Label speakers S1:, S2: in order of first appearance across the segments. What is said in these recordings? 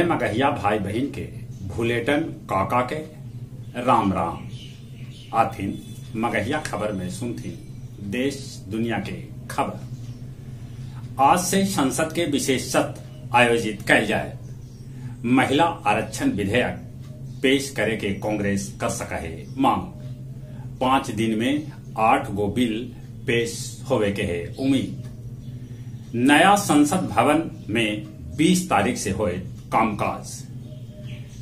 S1: मगहिया भाई बहन के भूलेटन काका के राम राम आथिन मगहिया खबर में सुनथिन देश दुनिया के खबर। आज से संसद के विशेष सत्र आयोजित कल जाए। महिला आरक्षण विधेयक पेश करे के कांग्रेस कर सका है मांग। 5 दिन में 8 गो बिल पेश होवे के है उम्मीद। नया संसद भवन में 20 तारीख से होए कामकाज।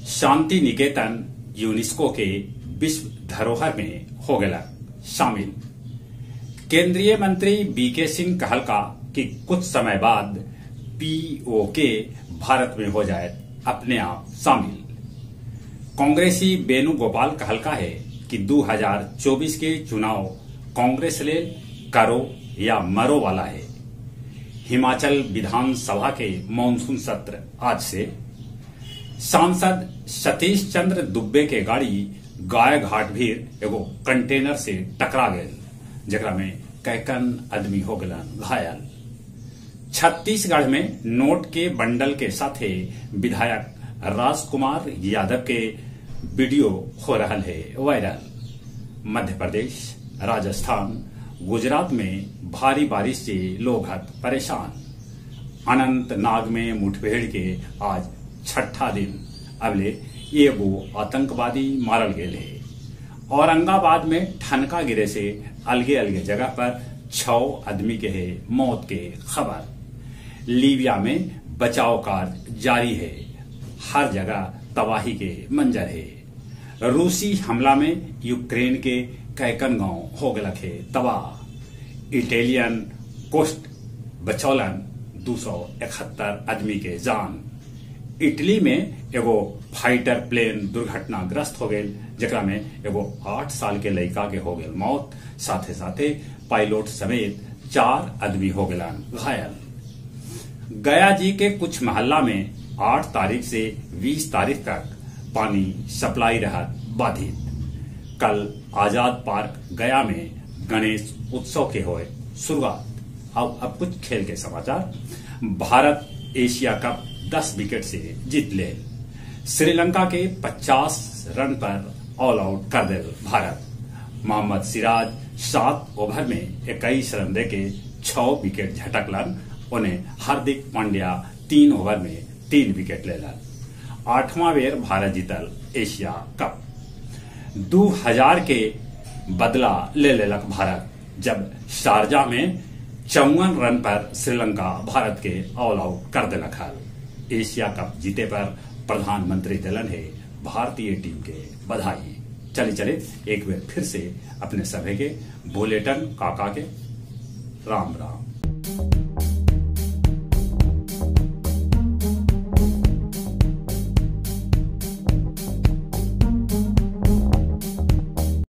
S1: शांति निकेतन यूनेस्को के विश्व धरोहर में हो गया शामिल। केंद्रीय मंत्री बीके सिंह कहलका कि कुछ समय बाद पीओके भारत में हो जाए अपने आप शामिल। कांग्रेसी वेणुगोपाल कहलका है कि 2024 के चुनाव कांग्रेस ले करो या मरो वाला है। हिमाचल विधानसभा के मानसून सत्र आज से। सांसद सतीश चंद्र दुबे के गाड़ी गाय घाट भी एगो कंटेनर से टकरा गए, जरा में कैकन आदमी हो गया घायल। छत्तीसगढ़ में नोट के बंडल के साथे विधायक राजकुमार यादव के वीडियो हो रहा है वायरल। मध्य प्रदेश, राजस्थान, गुजरात में भारी बारिश से लोग परेशान। अनंतनाग में मुठभेड़ के आज 6ठा दिन। अबले एगो आतंकवादी मारल गए है। औरंगाबाद में ठनका गिरे से अलगे अलगे जगह पर 6 आदमी के है मौत के खबर। लीबिया में बचाव कार्य जारी है। हर जगह तबाही के मंजर है। रूसी हमला में यूक्रेन के कैकन गांव हो गया है तबाह। इटालियन कोस्ट बचौलन 271 आदमी के जान। इटली में एगो फाइटर प्लेन दुर्घटनाग्रस्त हो गई, जरा में एगो 8 साल के लड़का के हो गई मौत। साथे साथे पायलट समेत 4 आदमी हो गए घायल। गया जी के कुछ मोहल्ला में 8 तारीख से 20 तारीख तक पानी सप्लाई रहा बाधित। कल आजाद पार्क गया में गणेश उत्सव के हुए शुरुआत। अब कुछ खेल के समाचार। भारत एशिया कप 10 विकेट से जीत ले। श्रीलंका के 50 रन पर ऑल आउट कर दे भारत। मोहम्मद सिराज 7 ओवर में 21 रन देके 6 विकेट झटकलन। उन्हें हार्दिक पांड्या 3 ओवर में 3 विकेट लेलन। 8वां बेर भारत जीतल एशिया कप। 2000 के बदला ले लेलक भारत, जब शारजा में 54 रन पर श्रीलंका भारत के ऑल आउट कर देलक हल। एशिया कप जीते पर प्रधानमंत्री दिलन है भारतीय टीम के बधाई। चले एक बार फिर से अपने सभी के बुलेटिन काका के राम राम।